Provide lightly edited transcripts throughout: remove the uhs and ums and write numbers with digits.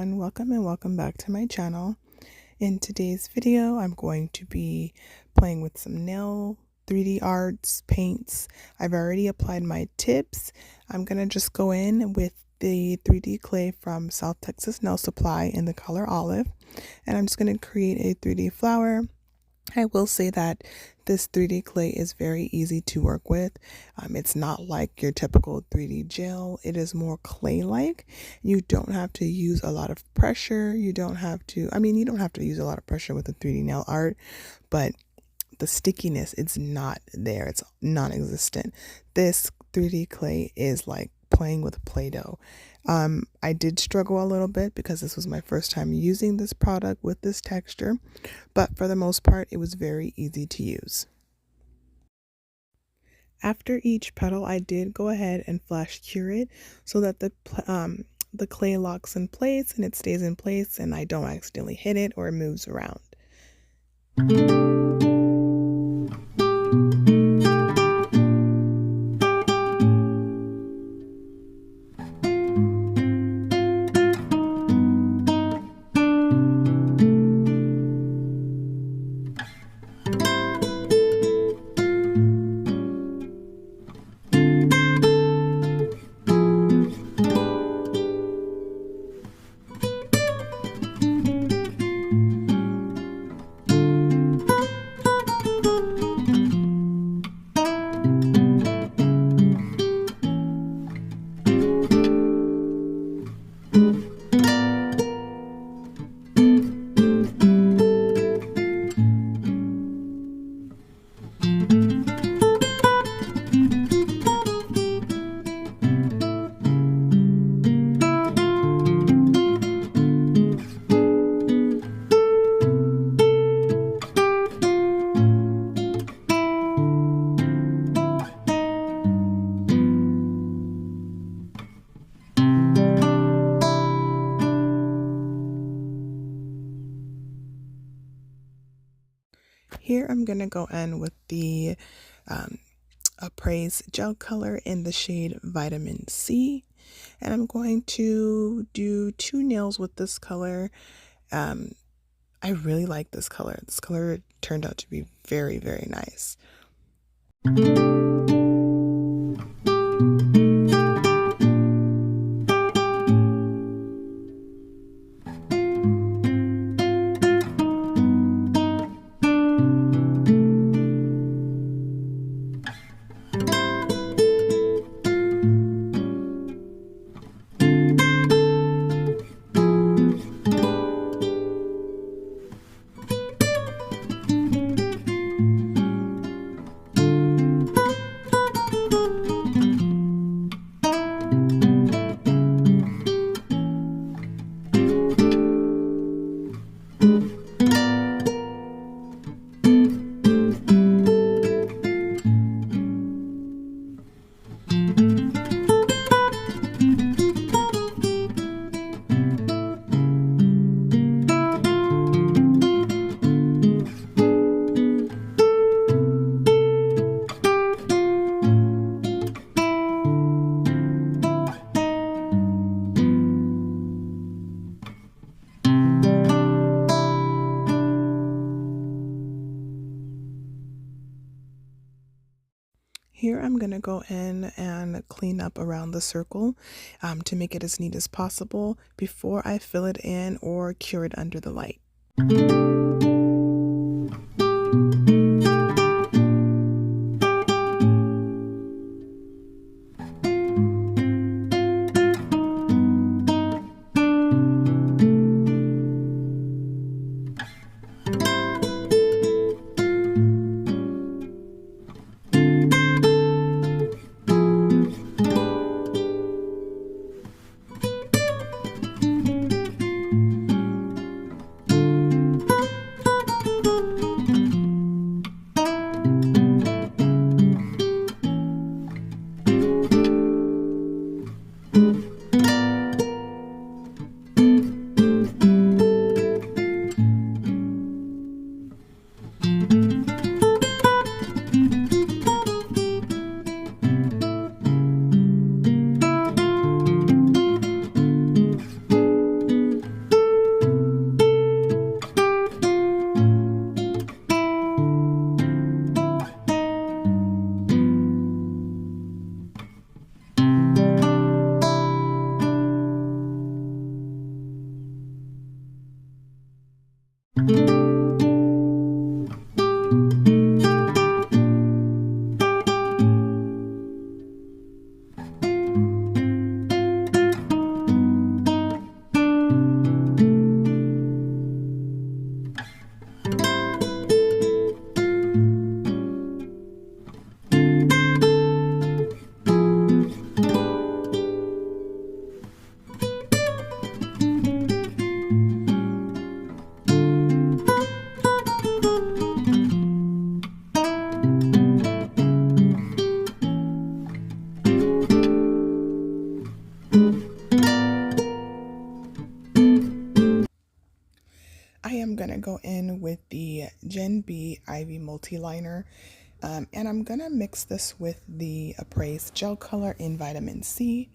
everyone, welcome and welcome back to my channel. In today's video, I'm going to be playing with some nail 3D arts, paints. I've already applied my tips. I'm going to just go in with the 3D clay from South Texas Nail Supply in the color olive, and I'm just going to create a 3D flower. I will say that this 3D clay is very easy to work with. It's not like your typical 3D gel. It is more clay-like. You don't have to use a lot of pressure. You don't have to use a lot of pressure with the 3D nail art, but the stickiness, it's not there. It's non-existent. This 3D clay is like playing with Play-Doh. I did struggle a little bit because this was my first time using this product with this texture, but for the most part, it was very easy to use. After each petal, I did go ahead and flash cure it so that the clay locks in place and it stays in place and I don't accidentally hit it or it moves around. Here I'm going to go in with the Appraise gel color in the shade Vitamin C, and I'm going to do 2 nails with this color. I really like this color. This color turned out to be very, very nice. Here I'm going to go in and clean up around the circle to make it as neat as possible before I fill it in or cure it under the light. go in with the Gen B Ivy Multi-Liner. And I'm gonna mix this with the Appraise Gel Color in Vitamin C.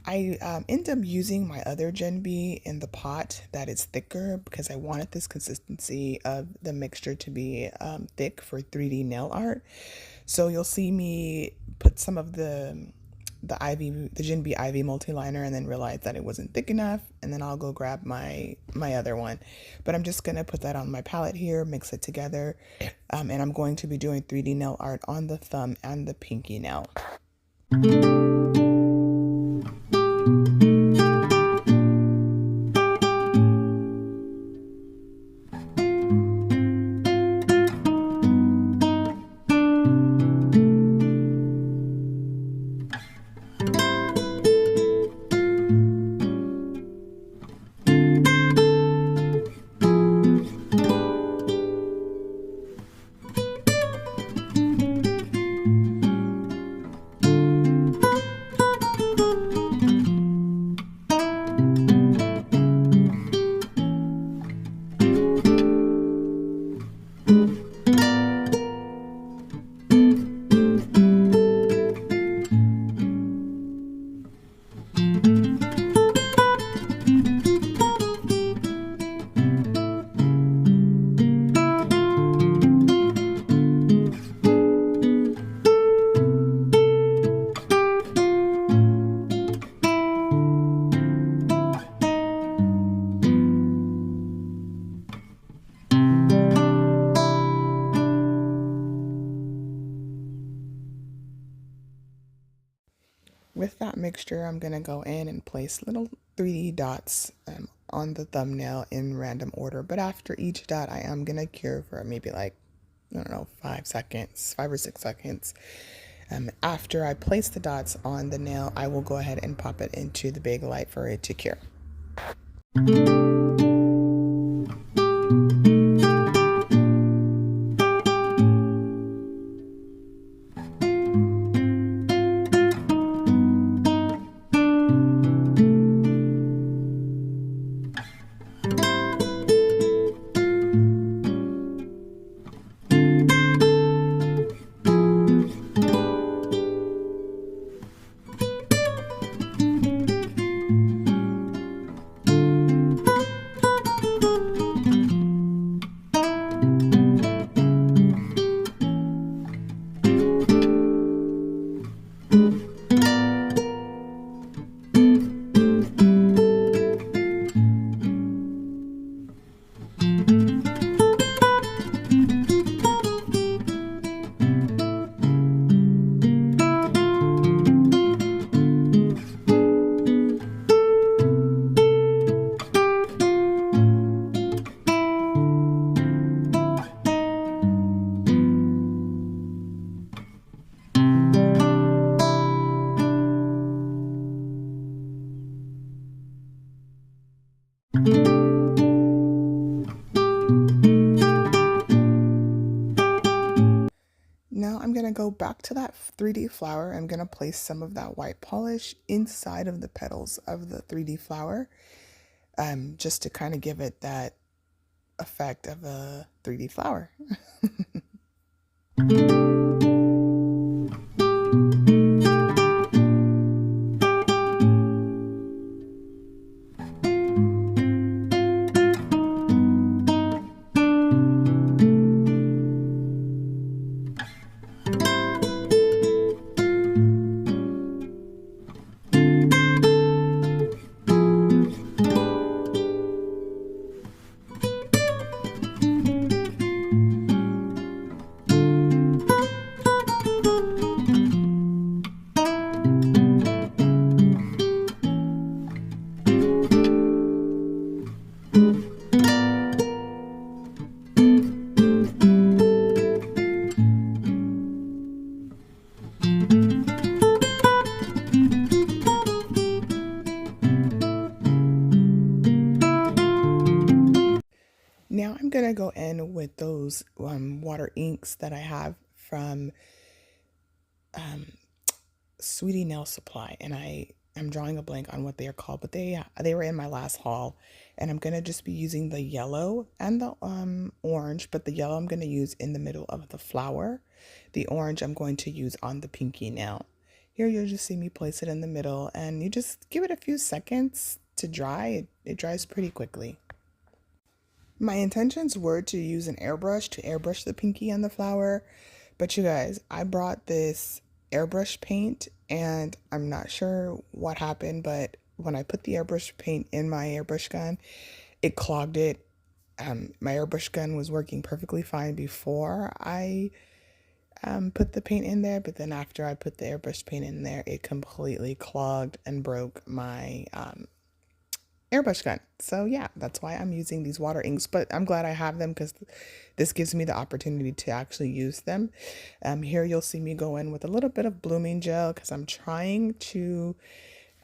I end up using my other Gen B in the pot that is thicker because I wanted this consistency of the mixture to be thick for 3D nail art. So you'll see me put some of the Gen B Ivy multi-liner and then realize that it wasn't thick enough, and then I'll go grab my other one. But I'm just gonna put that on my palette here, mix it together, and I'm going to be doing 3D nail art on the thumb and the pinky nail. With that mixture, I'm going to go in and place little 3D dots on the thumbnail in random order. But after each dot, I am going to cure for maybe like, I don't know, 5 seconds, 5 or 6 seconds. After I place the dots on the nail, I will go ahead and pop it into the big light for it to cure. Now I'm going to go back to that 3D flower. I'm going to place some of that white polish inside of the petals of the 3D flower, just to kind of give it that effect of a 3D flower. Now I'm going to go in with those water inks that I have from Sweetie Nail Supply, and I I'm drawing a blank on what they are called, but they were in my last haul, and I'm gonna just be using the yellow and the orange, but the yellow I'm gonna use in the middle of the flower. The orange I'm going to use on the pinky nail. Here you'll just see me place it in the middle, and you just give it a few seconds to dry. It dries pretty quickly. My intentions were to use an airbrush to airbrush the pinky and the flower, but you guys, I brought this airbrush paint and I'm not sure what happened, but when I put the airbrush paint in my airbrush gun, it clogged it. My airbrush gun was working perfectly fine before I put the paint in there, but then after I put the airbrush paint in there, it completely clogged and broke my airbrush gun. So yeah, that's why I'm using these water inks, but I'm glad I have them because this gives me the opportunity to actually use them. Here you'll see me go in with a little bit of blooming gel because I'm trying to,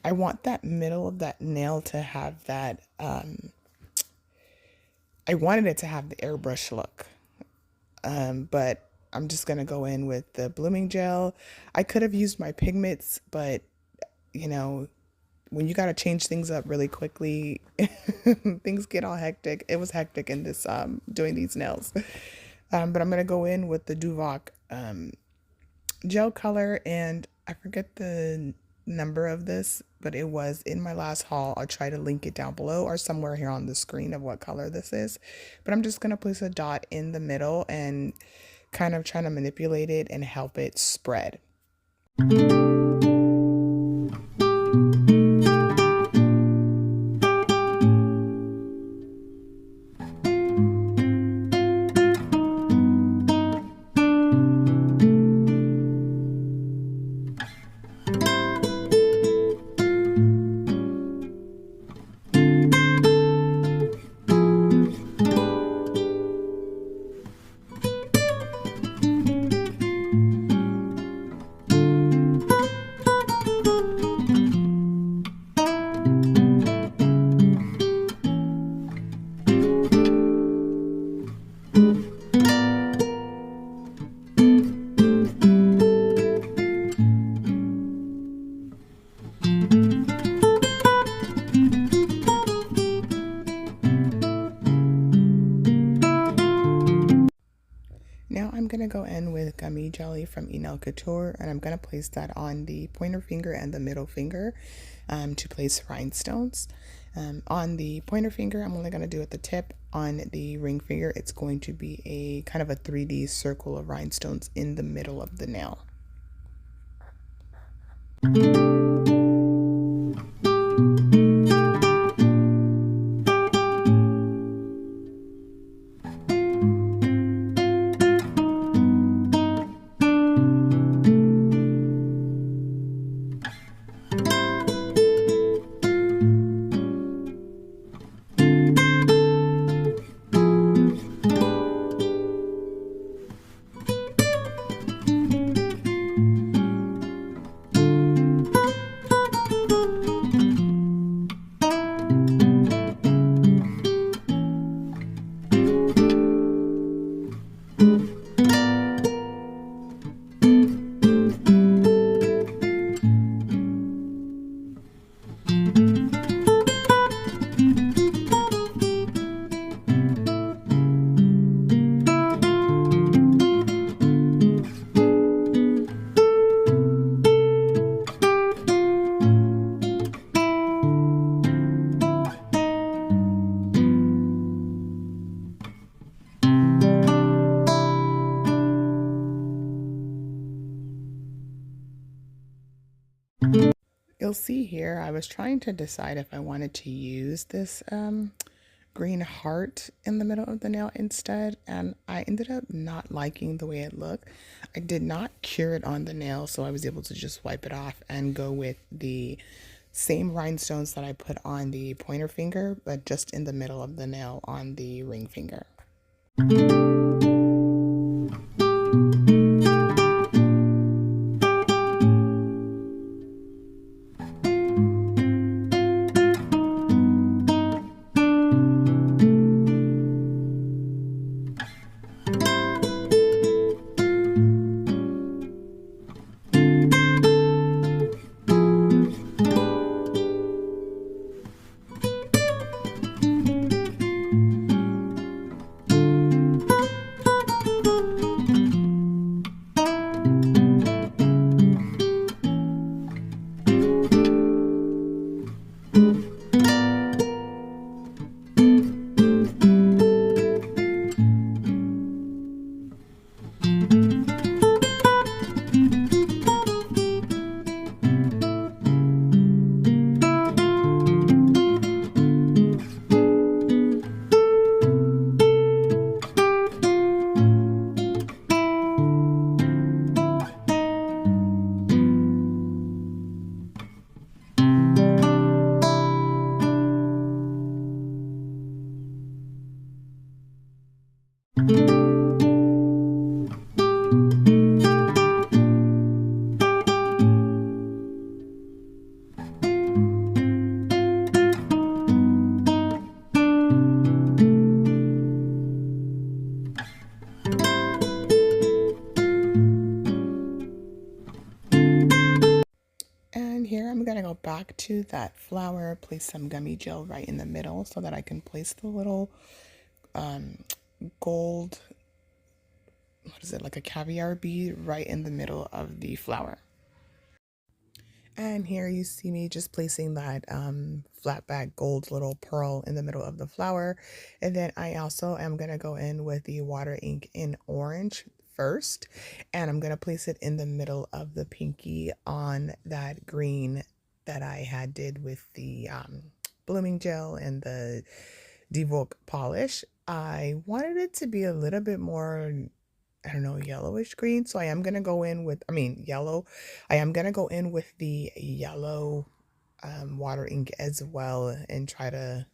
I want that middle of that nail to have that, I wanted it to have the airbrush look, but I'm just going to go in with the blooming gel. I could have used my pigments, but you know, when you got to change things up really quickly, things get all hectic. It was hectic in this doing these nails. But I'm going to go in with the Duvoc gel color, and I forget the number of this, but it was in my last haul. I'll try to link it down below or somewhere here on the screen of what color this is. But I'm just going to place a dot in the middle and kind of trying to manipulate it and help it spread. Now I'm going to go in with gummy jelly from Enel Couture, and I'm going to place that on the pointer finger and the middle finger to place rhinestones. On the pointer finger, I'm only going to do at the tip. On the ring finger, it's going to be a kind of a 3D circle of rhinestones in the middle of the nail. You'll see here, I was trying to decide if I wanted to use this green heart in the middle of the nail instead, and I ended up not liking the way it looked. I did not cure it on the nail, so I was able to just wipe it off and go with the same rhinestones that I put on the pointer finger, but just in the middle of the nail on the ring finger. back to that flower, place some gummy gel right in the middle so that I can place the little gold, what is it, like a caviar bead right in the middle of the flower. And here you see me just placing that flat back gold little pearl in the middle of the flower. And then I also am going to go in with the water ink in orange first. And I'm going to place it in the middle of the pinky on that green that I had did with the blooming gel and the Devoke polish. I wanted it to be a little bit more, I don't know, yellowish green. So I am going to go in with, yellow. I am going to go in with the yellow water ink as well and try to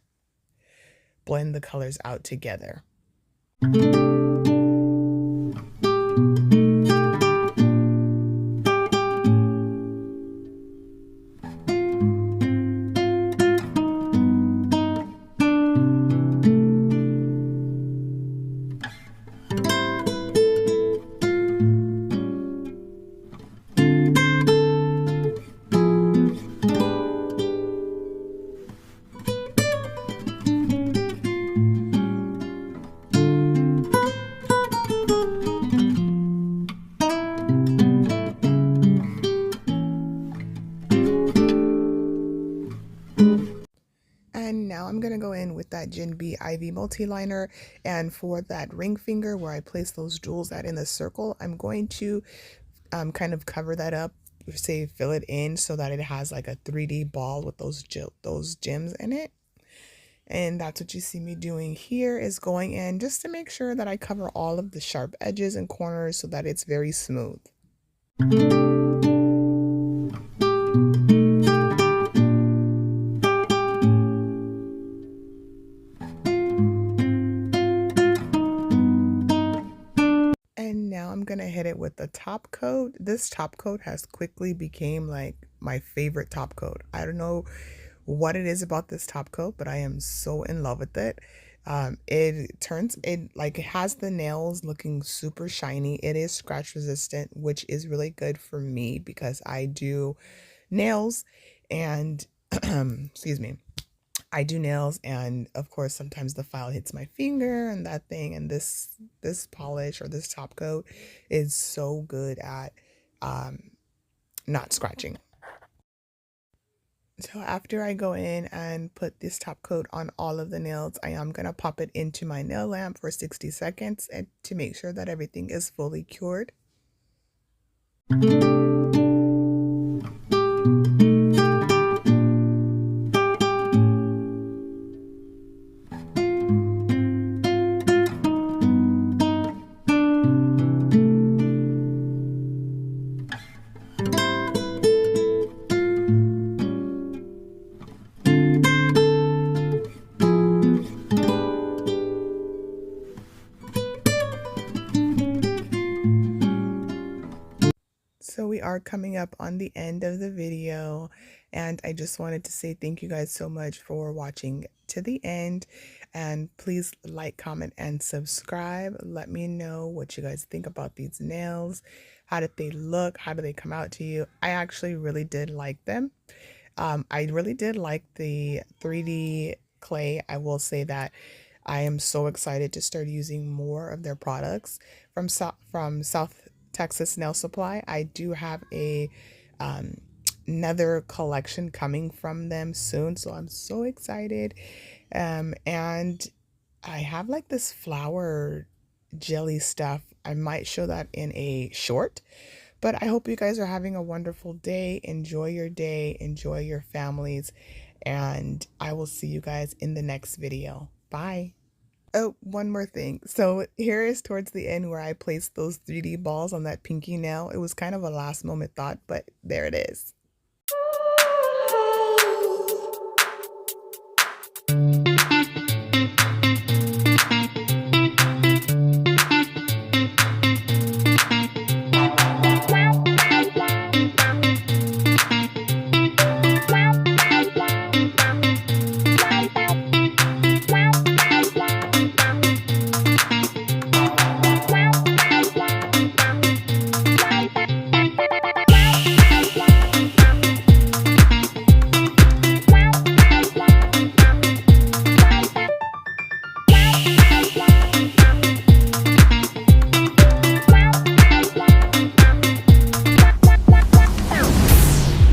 blend the colors out together. And now I'm going to go in with that Gen B Ivy multi-liner, and for that ring finger where I place those jewels at in the circle, I'm going to kind of cover that up, say fill it in so that it has like a 3D ball with those gems in it. And that's what you see me doing here, is going in just to make sure that I cover all of the sharp edges and corners so that it's very smooth. And now I'm gonna hit it with the top coat. This top coat has quickly became like my favorite top coat. I don't know what it is about this top coat, but I am so in love with it. It has the nails looking super shiny. It is scratch resistant, which is really good for me because I do nails and excuse me. I do nails, and of course sometimes the file hits my finger and that thing, and this polish or this top coat is so good at not scratching. So after I go in and put this top coat on all of the nails, I am going to pop it into my nail lamp for 60 seconds and to make sure that everything is fully cured. So we are coming up on the end of the video, and I just wanted to say thank you guys so much for watching to the end, and please like, comment, and subscribe. Let me know what you guys think about these nails. How did they look? How do they come out to you? I actually really did like them. I really did like the 3D clay. I will say that I am so excited to start using more of their products from South Texas Nail Supply. I do have a another collection coming from them soon, so I'm so excited. And I have like this flower jelly stuff. I might show that in a short, but I hope you guys are having a wonderful day. Enjoy your day, enjoy your families, and I will see you guys in the next video. Bye. Oh, one more thing. So here is towards the end where I placed those 3D balls on that pinky nail. It was kind of a last moment thought, but there it is.